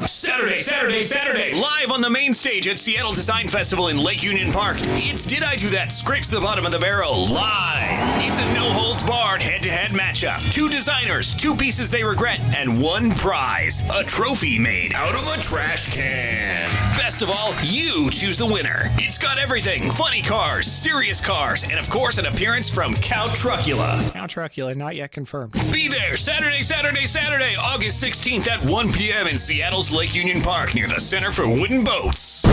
Saturday, live on the main stage at Seattle Design Festival in Lake Union Park. It's Did I Do That? Scrapes the Bottom of the Barrel live. It's a no-holds-barred head-to-head matchup. 2 designers, 2 pieces they regret, and 1 prize. A trophy made out of a trash can. Best of all, you choose the winner. It's got everything. Funny cars, serious cars, and of course an appearance from Count Truckula. Count Truckula, not yet confirmed. Be there Saturday, August 16th at 1 p.m. in Seattle's Lake Union Park near the Center for Wooden Boats.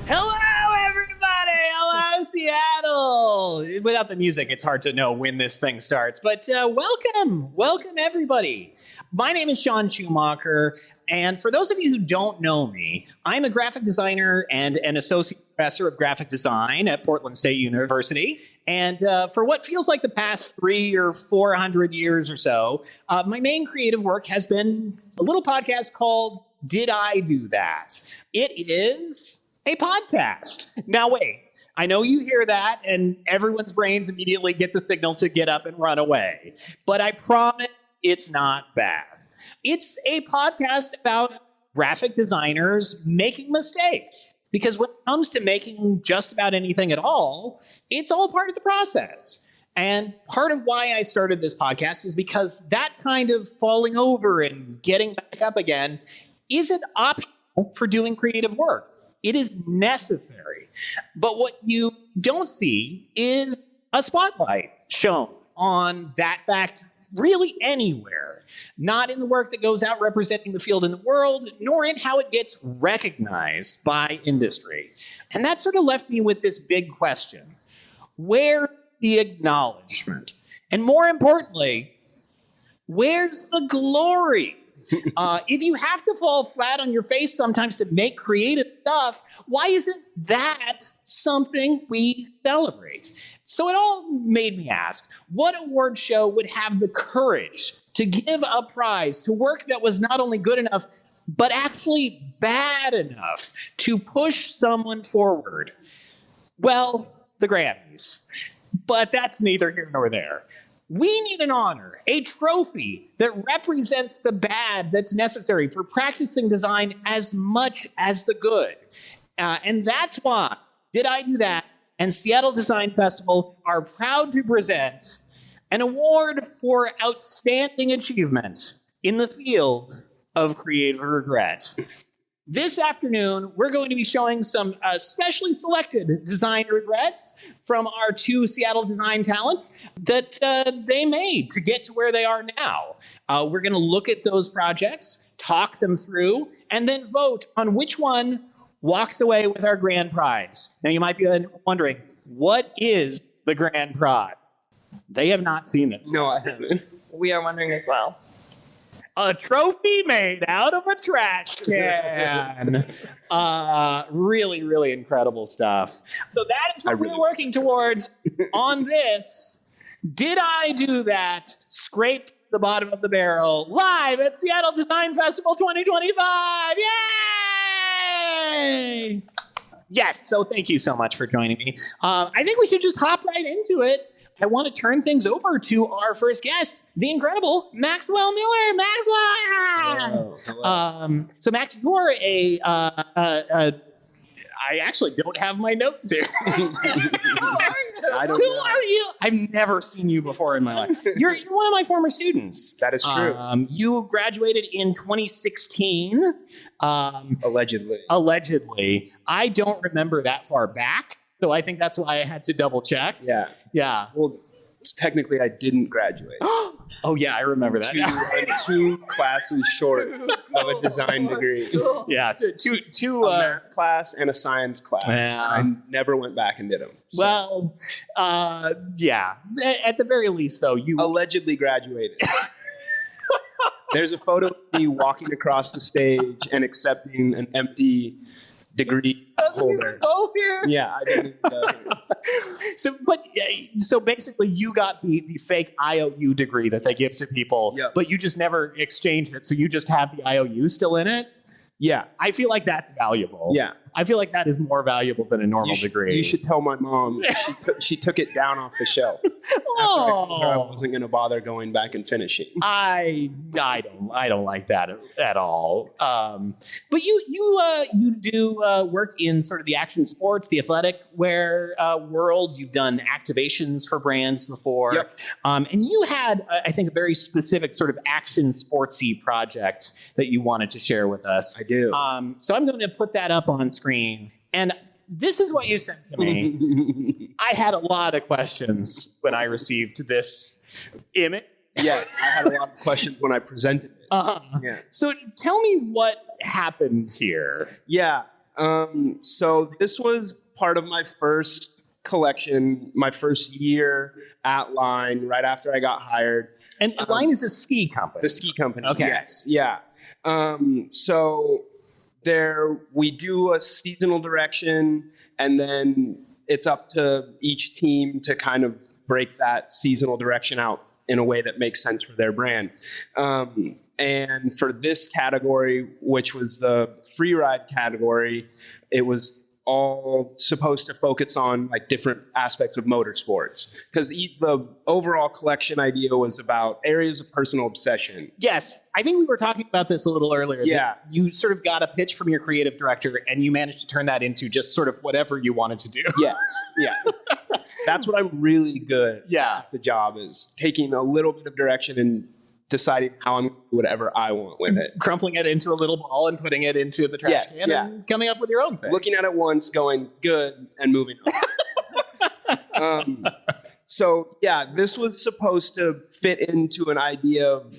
Hello, everybody! Hello, Seattle! Without the music, it's hard to know when this thing starts. But welcome, everybody. My name is Sean Schumacher, and for those of you who don't know me, I'm a graphic designer and an associate professor of graphic design at Portland State University. And for what feels like the past 300 or 400 years or so, my main creative work has been a little podcast called Did I Do That? It is a podcast. Now, wait. I know you hear that, and everyone's brains immediately get the signal to get up and run away. But I promise it's not bad. It's a podcast about graphic designers making mistakes. Because when it comes to making just about anything at all, it's all part of the process. And part of why I started this podcast is because that kind of falling over and getting back up again isn't optional for doing creative work. It is necessary. But what you don't see is a spotlight shown on that fact really anywhere. Not in the work that goes out representing the field in the world, nor in how it gets recognized by industry. And that sort of left me with this big question. Where's the acknowledgement? And more importantly, where's the glory? If you have to fall flat on your face sometimes to make creative stuff, why isn't that something we celebrate? So it all made me ask, what award show would have the courage to give a prize to work that was not only good enough, but actually bad enough to push someone forward? Well, the Grammys. But that's neither here nor there. We need an honor, a trophy that represents the bad that's necessary for practicing design as much as the good. And that's why Did I Do That? And Seattle Design Festival are proud to present an award for outstanding achievement in the field of creative regret. This afternoon, we're going to be showing some specially selected design regrets from our 2 Seattle design talents that they made to get to where they are now. We're going to look at those projects, talk them through, and then vote on which one walks away with our grand prize. Now, you might be wondering, what is the grand prize? They have not seen it. No, I haven't. We are wondering as well. A trophy made out of a trash can. Really, really incredible stuff. So that is what we're working towards on this. Did I Do That? Scrape the Bottom of the Barrel live at Seattle Design Festival 2025. Yay! Yes, so thank you so much for joining me. I think we should just hop right into it. I want to turn things over to our first guest, the incredible Maxwell Miller. Maxwell! Hello. So Max, you are I actually don't have my notes here. I don't Who know. are you? I've never seen you before in my life. You're one of my former students. That is true. You graduated in 2016. Allegedly. I don't remember that far back. So I think that's why I had to double check. Yeah. Well, technically, I didn't graduate. Oh, yeah, I remember that. I'm 2 classes short of a design degree. Yeah, two A math class and a science class. Yeah. I never went back and did them. So. Well, yeah. At the very least, though, you Allegedly graduated. There's a photo of me walking across the stage and accepting an empty degree holder. Go here. Yeah, I didn't. So basically, you got the fake IOU degree that they give to people, Yep. but you just never exchanged it. So you just have the IOU still in it. Yeah. I feel like that's valuable. Yeah. I feel like that is more valuable than a normal degree. You should tell my mom. She took it down off the shelf. After I told her I wasn't going to bother going back and finishing. I don't like that at all. But you do work in sort of the action sports, the athletic wear world. You've done activations for brands before. Yep. And you had, I think, a very specific sort of action sportsy project that you wanted to share with us. I do. So I'm going to put that up on screen. And this is what you sent to me. I had a lot of questions when I received this image. Yeah, I had a lot of questions when I presented it. Yeah. So tell me what happened here. Yeah. So this was part of my first collection, my first year at Line, right after I got hired. And Line is a ski company. The ski company. Okay. Yes. Yeah. So we do a seasonal direction, and then it's up to each team to kind of break that seasonal direction out in a way that makes sense for their brand. And for this category, which was the free ride category, it was all supposed to focus on like different aspects of motorsports, because the overall collection idea was about areas of personal obsession. Yes, I think we were talking about this a little earlier. Yeah. You sort of got a pitch from your creative director and you managed to turn that into just sort of whatever you wanted to do. Yes. Yeah. That's what I'm really good Yeah. at the job, is taking a little bit of direction and deciding how I'm going to do whatever I want with it. Crumpling it into a little ball and putting it into the trash Yes, can and coming up with your own thing. Looking at it once, going good, and moving on. So yeah, this was supposed to fit into an idea of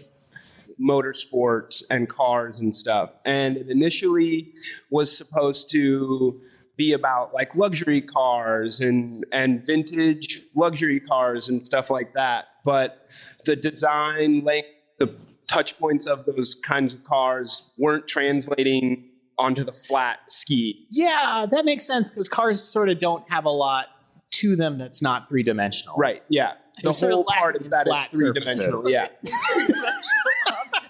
motorsports and cars and stuff. And it initially was supposed to be about like luxury cars and vintage luxury cars and stuff like that. But the design, length, the touch points of those kinds of cars weren't translating onto the flat skis. Yeah, that makes sense because cars sort of don't have a lot to them that's not three-dimensional. Right, yeah. The Sort of whole part lacking is that it's flat three-dimensional. surfaces. Yeah.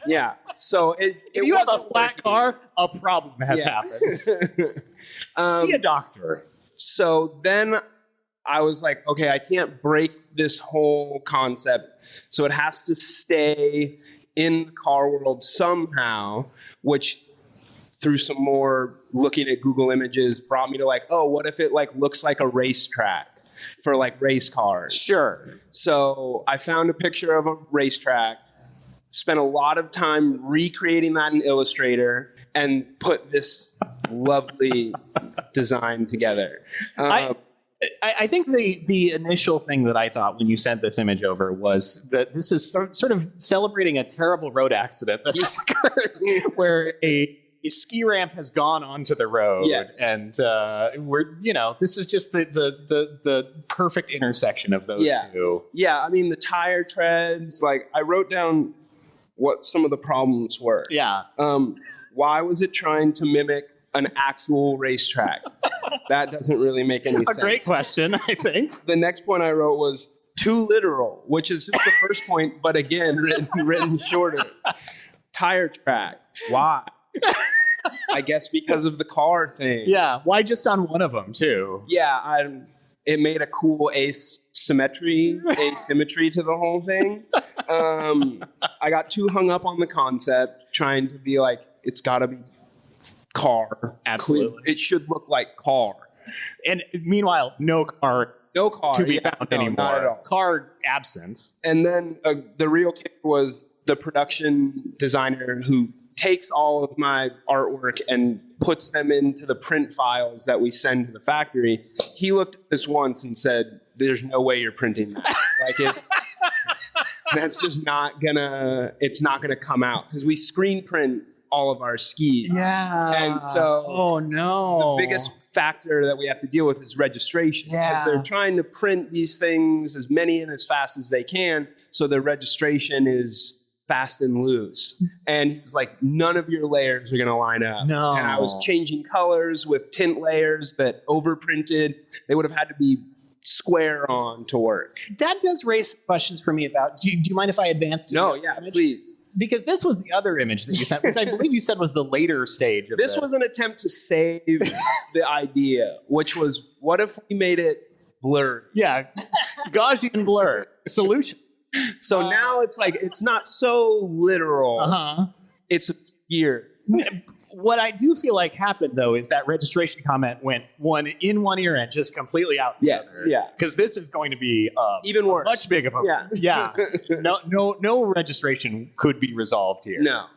Yeah. So if you have a flat car, a problem has happened. See a doctor. So then I was like, okay, I can't break this whole concept. So it has to stay in the car world somehow, which through some more looking at Google Images brought me to like, oh, what if it like looks like a racetrack for like race cars? Sure. So I found a picture of a racetrack, spent a lot of time recreating that in Illustrator, and put this lovely design together. I think the initial thing that I thought when you sent this image over was that this is sort of celebrating a terrible road accident that occurred where a ski ramp has gone onto the road. Yes. And this is just the perfect intersection of those two. Yeah, I mean, the tire treads, like I wrote down what some of the problems were. Yeah. Why was it trying to mimic an actual racetrack? That doesn't really make any sense. A great question, I think. The next point I wrote was too literal, which is just the first point, but again, written shorter. Tire track. Why? I guess because of the car thing. Yeah. Why just on one of them, too? Yeah. It made a cool asymmetry to the whole thing. I got too hung up on the concept, trying to be like, it's got to be car. Absolutely. It should look like car. And meanwhile, no car to be found anymore. Not at all. Car absent. And then the real kicker was the production designer who takes all of my artwork and puts them into the print files that we send to the factory. He looked at this once and said, there's no way you're printing that. That's just it's not gonna come out, because we screen print all of our skis. Yeah. And so oh no. The biggest factor that we have to deal with is registration. Yeah. Because they're trying to print these things as many and as fast as they can, so the registration is fast and loose. And he was like, none of your layers are going to line up. No. And I was changing colors with tint layers that overprinted. They would have had to be square on to work. That does raise questions for me about, do you mind if I advance to No, your yeah, image? please. because this was the other image that you sent, which I believe you said was the later stage of This was an attempt to save the idea, which was, what if we made it blurred? Yeah, Gaussian blur solution. So now it's like, it's not so literal. Uh-huh. It's obscure. What I do feel like happened, though, is that registration comment went in one ear and just completely out the Yes, other. yeah. Because this is going to be Even worse. much bigger of a... Yeah. No registration could be resolved here. No.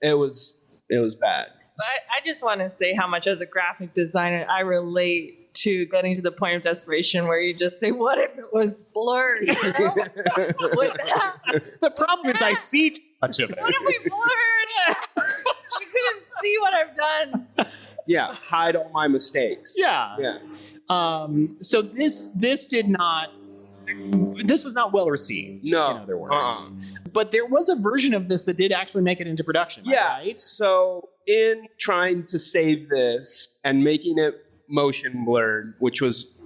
It was bad. But I just want to say how much, as a graphic designer, I relate to getting to the point of desperation where you just say, what if it was blurred? You know? The problem is I see too much of it. What if we blurred? You couldn't see what I've done. Yeah, hide all my mistakes. Yeah. Yeah. So this was not well received. No. In other words. But there was a version of this that did actually make it into production. Yeah. Right? So in trying to save this and making it motion blurred, which was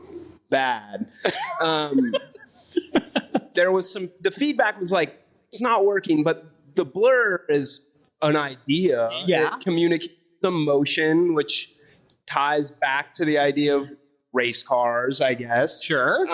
bad, there was the feedback was like, it's not working, but the blur is an idea. Yeah. It communicates the motion, which ties back to the idea of race cars, I guess. Sure.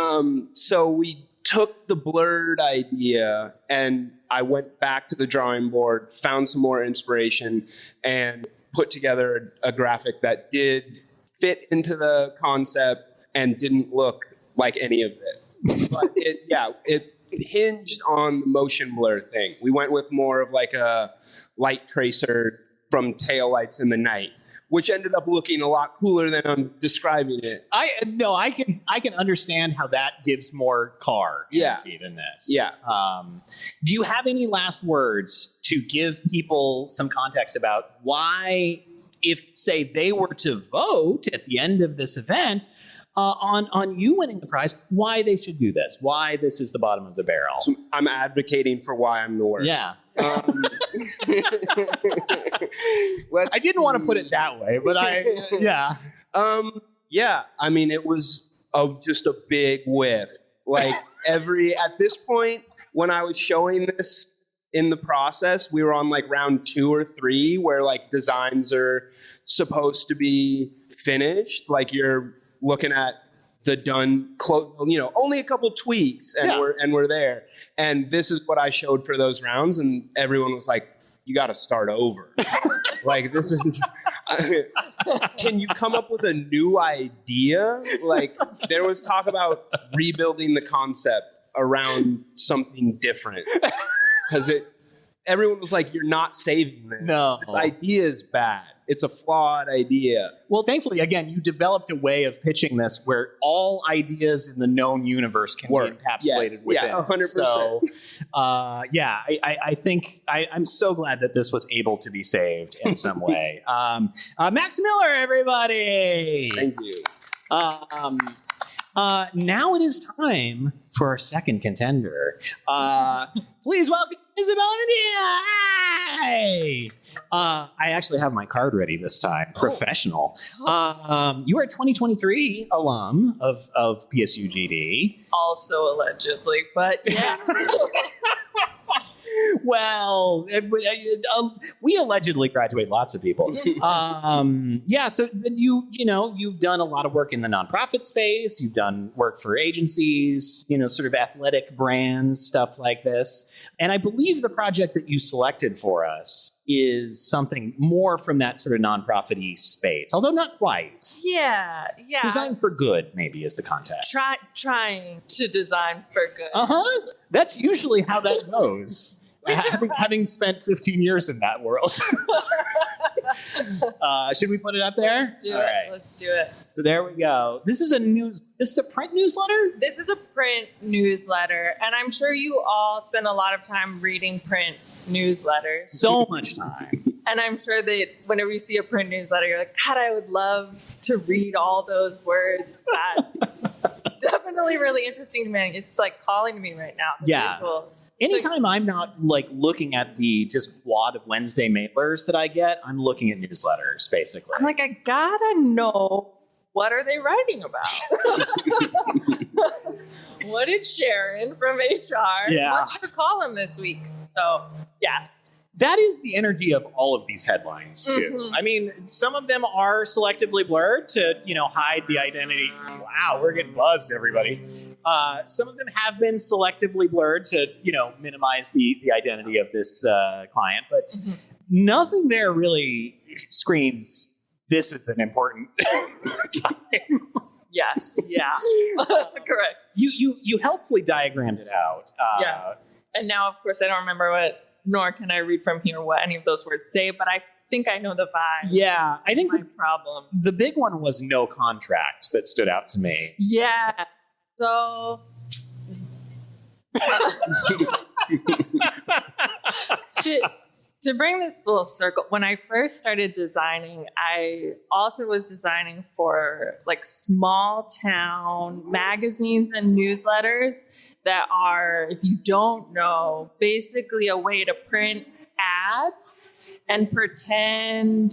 So we took the blurred idea and I went back to the drawing board, found some more inspiration, and put together a graphic that did fit into the concept and didn't look like any of this. But it hinged on the motion blur thing. We went with more of like a light tracer from taillights in the night, which ended up looking a lot cooler than I'm describing it. I can understand how that gives more car energy than this. Yeah. Do you have any last words to give people some context about why, if say they were to vote at the end of this event on you winning the prize, why they should do this? Why this is the bottom of the barrel? So I'm advocating for why I'm the worst. Yeah. I I didn't want to put it that way, but yeah. Yeah, I mean, it was just a big whiff. Like at this point, when I was showing this in the process, we were on like round 2 or 3 where like designs are supposed to be finished. Like you're looking at the done, only a couple tweaks and we're there. And this is what I showed for those rounds. And everyone was like, you got to start over. Like this is, can you come up with a new idea? Like there was talk about rebuilding the concept around something different. Because everyone was like, you're not saving this. No. This idea is bad. It's a flawed idea. Well, thankfully, again, you developed a way of pitching this where all ideas in the known universe can be encapsulated within. Yeah, 100%. So, I think I'm so glad that this was able to be saved in some way. Max Miller, everybody. Thank you. Now it is time for our second contender. Please welcome Isabella Medina. Hey! I actually have my card ready this time. Professional. You are a 2023 alum of PSUGD. Also allegedly, but yeah. Well, we allegedly graduate lots of people. So you've done a lot of work in the nonprofit space. You've done work for agencies, sort of athletic brands, stuff like this. And I believe the project that you selected for us is something more from that sort of nonprofit-y space, although not quite. Yeah. Design for good, maybe, is the context. Trying to design for good. That's usually how that goes. Having spent 15 years in that world. Should we put it up there? Let's do it. So there we go. This is a print newsletter? This is a print newsletter, and I'm sure you all spend a lot of time reading print newsletters. So much time. And I'm sure that whenever you see a print newsletter, you're like, God, I would love to read all those words. That's definitely really interesting to me. It's like calling to me right now. The visuals. Anytime I'm not like looking at the just wad of Wednesday mailers that I get, I'm looking at newsletters, basically. I'm like, I gotta know, what are they writing about? What did Sharon from HR? Yeah. What's her column this week? So, yes. That is the energy of all of these headlines, too. Mhm. I mean, some of them are selectively blurred to, hide the identity. Wow, we're getting buzzed, everybody. Some of them have been selectively blurred to, minimize the identity of this client, but nothing there really screams, this is an important time. Yes. Yeah. Correct. You helpfully diagrammed it out. Yeah. And now, of course, I don't remember nor can I read from here what any of those words say, but I think I know the vibe. Yeah, I think my problem. The big one was no contract that stood out to me. Yeah. So to bring this full circle, when I first started designing, I also was designing for like small town magazines and newsletters that are, if you don't know, basically a way to print ads and pretend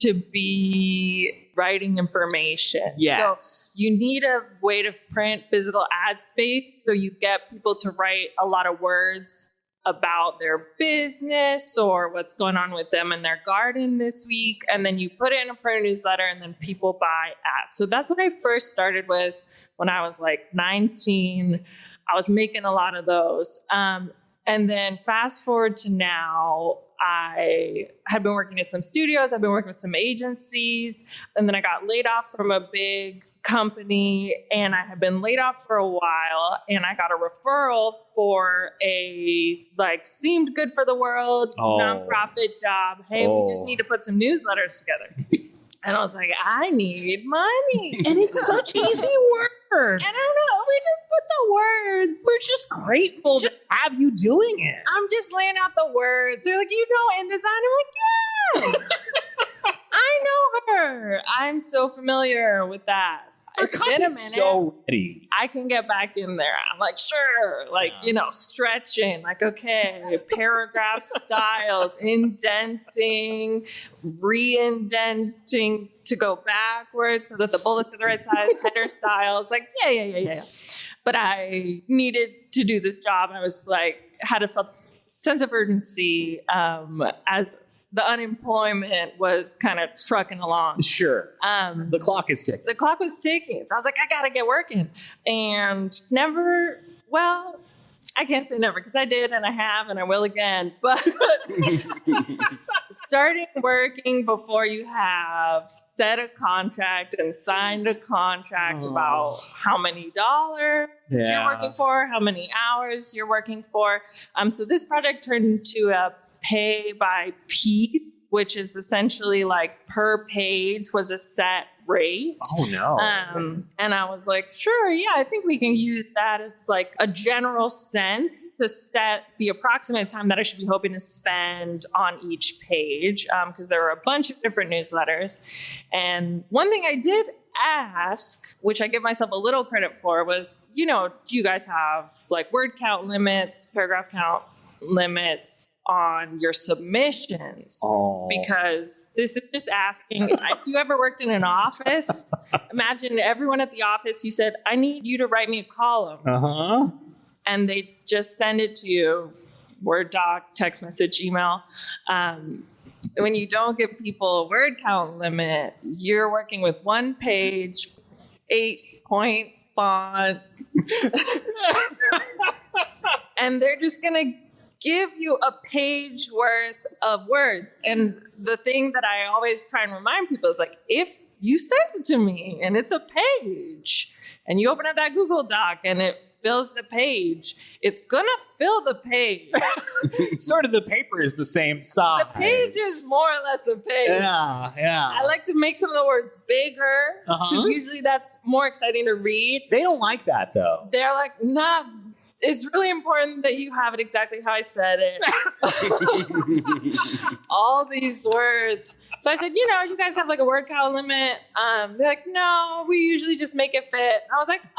to be writing information. Yes. So you need a way to print physical ad space so you get people to write a lot of words about their business or what's going on with them in their garden this week. And then you put it in a print newsletter and then people buy ads. So that's what I first started with when I was like 19. I was making a lot of those. And then fast forward to now, I had been working at some studios. I've been working with some agencies. And then I got laid off from a big company, and I had been laid off for a while, and I got a referral for a seemed good for the world nonprofit job. Hey, we just need to put some newsletters together. And I was like, I need money. And it's such easy work. And I don't know, we just put the words. We're just grateful to have you doing it. I'm just laying out the words. They're like, InDesign? I'm like, yeah. I know her. I'm so familiar with that. It's been a minute. So ready. I can get back in there. I'm like, sure. Stretching. Like, okay, paragraph styles, indenting, re-indenting to go backwards so that the bullets are the right size, header styles. Like, yeah. But I needed to do this job. I was had a sense of urgency as the unemployment was kind of trucking along. Sure. The clock is ticking. The clock was ticking. So I was like, I got to get working. And I can't say never because I did and I have and I will again. But starting working before you have set a contract and signed a contract about how many dollars you're working for, how many hours you're working for. So this project turned into a pay by piece, which is essentially per page was a set rate. Oh no. And I was like, sure, yeah, I think we can use that as a general sense to set the approximate time that I should be hoping to spend on each page, because there were a bunch of different newsletters. And one thing I did ask, which I give myself a little credit for, was, do you guys have word count limits, paragraph count limits on your submissions? Because this is just asking, if you ever worked in an office, imagine everyone at the office, you said, I need you to write me a column. And they just send it to you, Word doc, text message, email. When you don't give people a word count limit, you're working with one page, 8-point font, and they're just going to give you a page worth of words. And the thing that I always try and remind people is if you send it to me and it's a page and you open up that Google Doc and it fills the page, it's gonna fill the page. Sort of the paper is the same size. The page is more or less a page. Yeah. I like to make some of the words bigger because usually that's more exciting to read. They don't like that though. They're like, nah, it's really important that you have it exactly how I said it. All these words. So I said, you guys have a word count limit. They're like, no, we usually just make it fit. And I was like, okay.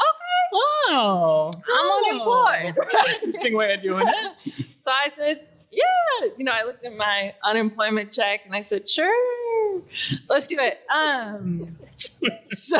I'm unemployed. Interesting way of doing it. So I said, yeah. I looked at my unemployment check and I said, sure, let's do it. So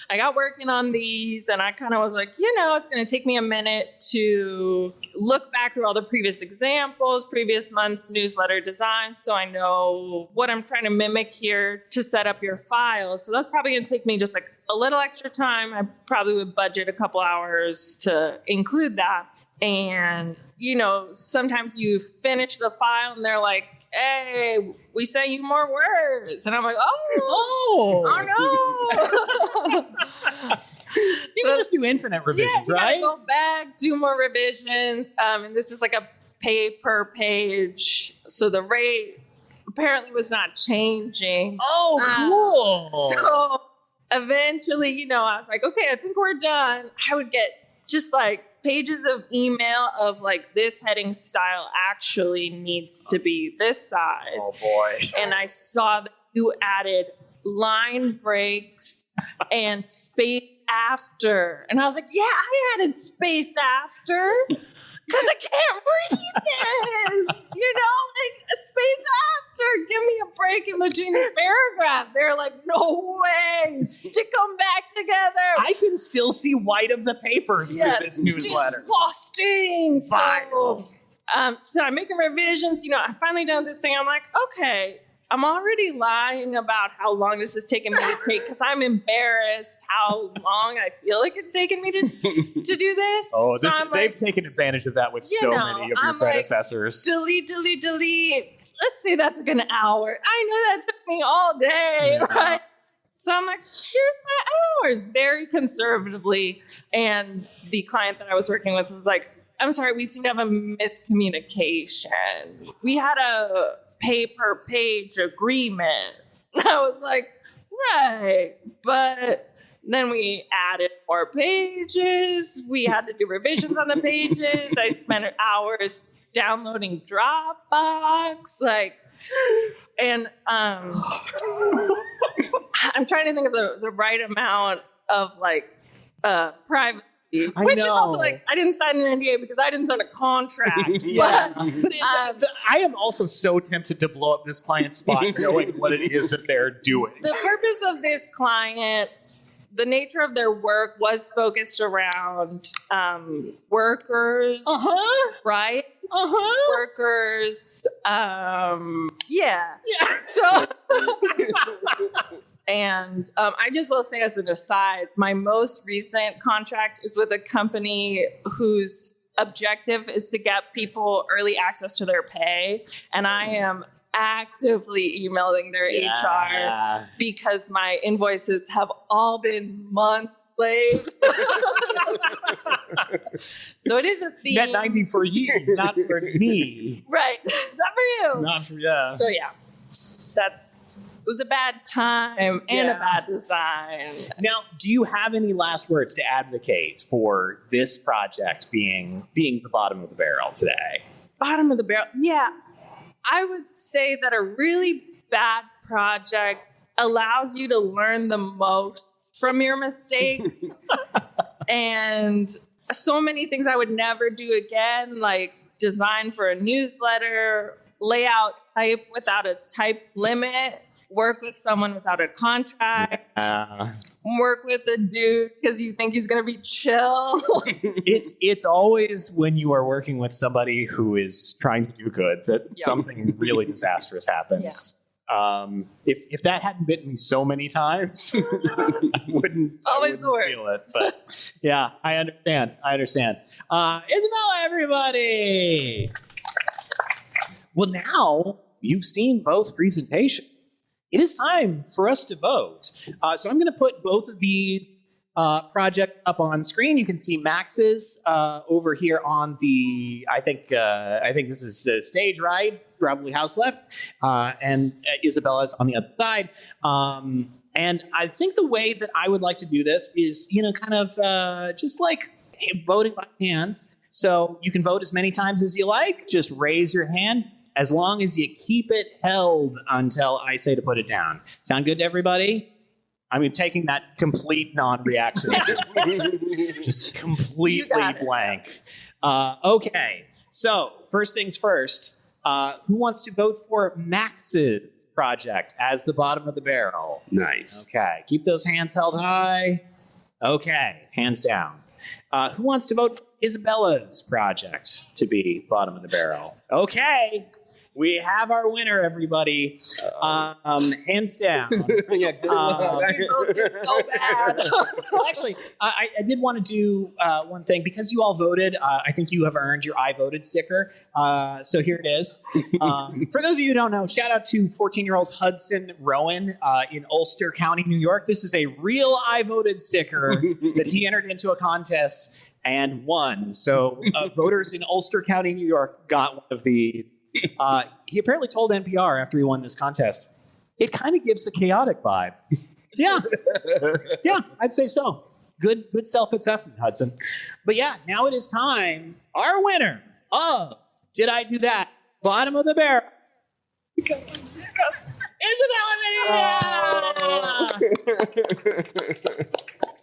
I got working on these and I kind of was like, it's going to take me a minute to look back through all the previous examples, previous months' newsletter designs, so I know what I'm trying to mimic here to set up your file. So that's probably going to take me just like a little extra time. I probably would budget a couple hours to include that. And, sometimes you finish the file and they're like, hey, we sent you more words. And I'm like, oh no. You can just do infinite revisions, you right? gotta go back, do more revisions. And this is like a pay per page. So the rate apparently was not changing. Oh, cool. So eventually, I was like, okay, I think we're done. I would get just like pages of email of like, this heading style actually needs to be this size. Oh boy. And I saw that you added line breaks and space after. And I was like, yeah, I added space after because I can't read this. Like a space after. Give me a break in between this paragraph. They're like, no way. Stick them back together. I can still see white of the paper through this newsletter. Disgusting. So I'm making revisions. I finally done this thing. I'm like, okay, I'm already lying about how long this is taking me to take because I'm embarrassed how long I feel like it's taking me to do this. Oh, so they've taken advantage of that with so many of your predecessors. Like, delete. Let's say that took an hour. I know that took me all day, right? So I'm like, here's my hours, very conservatively. And the client that I was working with was like, I'm sorry, we seem to have a miscommunication. We had a pay per page agreement. And I was like, right. But then we added more pages. We had to do revisions on the pages. I spent hours downloading Dropbox. And I'm trying to think of the right amount of privacy. Which is also like, I didn't sign an NDA because I didn't sign a contract. I am also so tempted to blow up this client's spot knowing what it is that they're doing. The purpose of this client, the nature of their work was focused around workers, right? Workers, So, and I just will say as an aside, my most recent contract is with a company whose objective is to get people early access to their pay. And I am actively emailing their HR because my invoices have all been months late. So it is a theme. Net 90 for you, not for me. Right. Not for you. Not for So it was a bad time and a bad design. Now, do you have any last words to advocate for this project being the bottom of the barrel today? Bottom of the barrel. Yeah. I would say that a really bad project allows you to learn the most from your mistakes. And so many things I would never do again, like design for a newsletter, layout type without a type limit, work with someone without a contract, work with a dude because you think he's going to be chill. It's always when you are working with somebody who is trying to do good that something really disastrous happens. If that hadn't bitten me so many times, I wouldn't feel it. But yeah, I understand. Isabella, everybody. Well, now you've seen both presentations. It is time for us to vote. So I'm going to put both of these projects up on screen. You can see Max's over here on the, I think this is stage right, probably house left, and Isabella's on the other side. And I think the way that I would like to do this is, kind of just like voting by hands. So you can vote as many times as you like. Just raise your hand as long as you keep it held until I say to put it down. Sound good to everybody? I'm taking that complete non-reaction. Just completely blank. Okay, so first things first. Who wants to vote for Max's project as the bottom of the barrel. Nice. Okay, keep those hands held high. Okay, hands down. Who wants to vote for Isabella's project to be bottom of the barrel? Okay, we have our winner, everybody. Hands down. Yeah, good luck. We both did so bad. Well, actually, I did want to do one thing. Because you all voted, I think you have earned your I voted sticker. So here it is. For those of you who don't know, shout out to 14-year-old Hudson Rowan in Ulster County, New York. This is a real I voted sticker that he entered into a contest and won. So voters in Ulster County, New York got one of these. He apparently told NPR after he won this contest, it kind of gives a chaotic vibe. Yeah, I'd say so. Good self-assessment, Hudson. But yeah, now it is time. Our winner of Did I Do That? Bottom of the barrel. Isabella.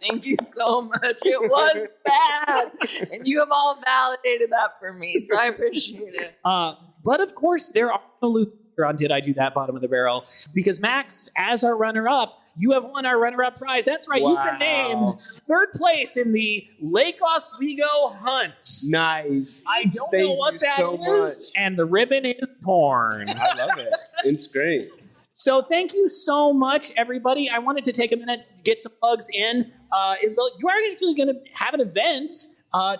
Thank you so much. It was bad. And you have all validated that for me. So I appreciate it. But of course, there are no losers on Did I Do That? Bottom of the barrel. Because Max, as our runner-up, you have won our runner-up prize. That's right. Wow. You've been named third place in the Lake Oswego Hunt. Nice. I don't Thank know what you that so is, much. and the ribbon is torn. I love it. It's great. So thank you so much, everybody. I wanted to take a minute to get some plugs in. Isabel, you are actually going to have an event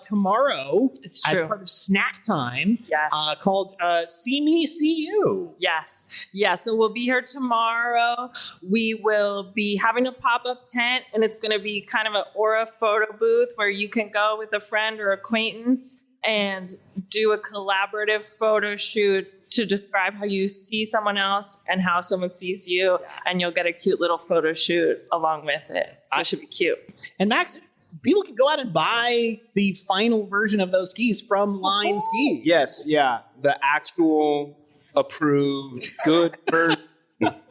tomorrow It's as true. part of Snack Time Yes. called See Me, See You. Yes. Yeah. So we'll be here tomorrow. We will be having a pop-up tent, and it's going to be kind of an aura photo booth where you can go with a friend or acquaintance and do a collaborative photo shoot to describe how you see someone else and how someone sees you, and you'll get a cute little photo shoot along with it. So it should be cute. And Max, people can go out and buy the final version of those skis from Line Ski. Yes, yeah. The actual approved good version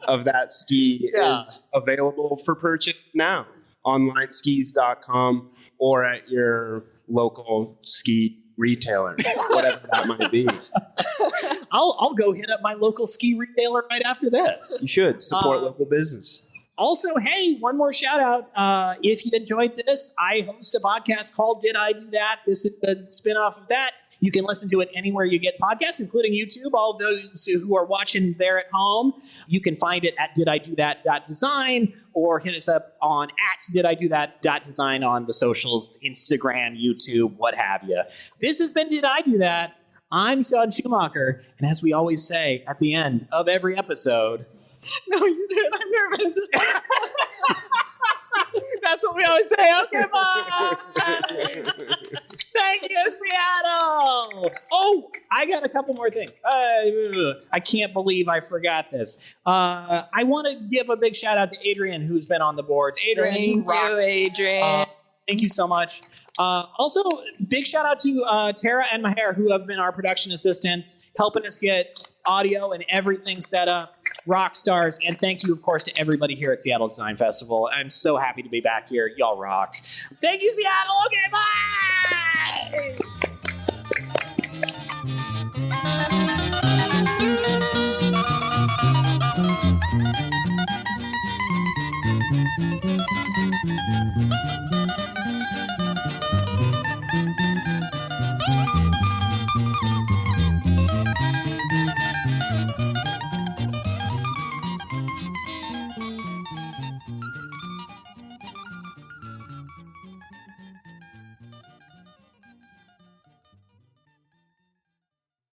of that ski Yeah. is available for purchase now on lineskis.com or at your local ski retailer, whatever that might be. I'll go hit up my local ski retailer right after this. You should support local business. Also, hey, one more shout out. If you enjoyed this, I host a podcast called Did I Do That? This is a spinoff of that. You can listen to it anywhere you get podcasts, including YouTube. All of those who are watching there at home, you can find it at dididothat.design or hit us up on at dididothat.design on the socials, Instagram, YouTube, what have you. This has been Did I Do That? I'm Sean Schumacher. And as we always say at the end of every episode, No, you did. I'm nervous. that's what we always say. Okay, bye. Thank you, Seattle. Oh, I got a couple more things. I can't believe I forgot this. I want to give a big shout out to Adrian, who's been on the boards. Adrian, Thank you rock. you, Adrian. Thank you so much. Also, big shout out to Tara and Maher, who have been our production assistants, helping us get audio and everything set up. Rock stars. And thank you, of course, to everybody here at Seattle Design Festival. I'm so happy to be back here. Y'all rock. Thank you, Seattle. Okay, bye.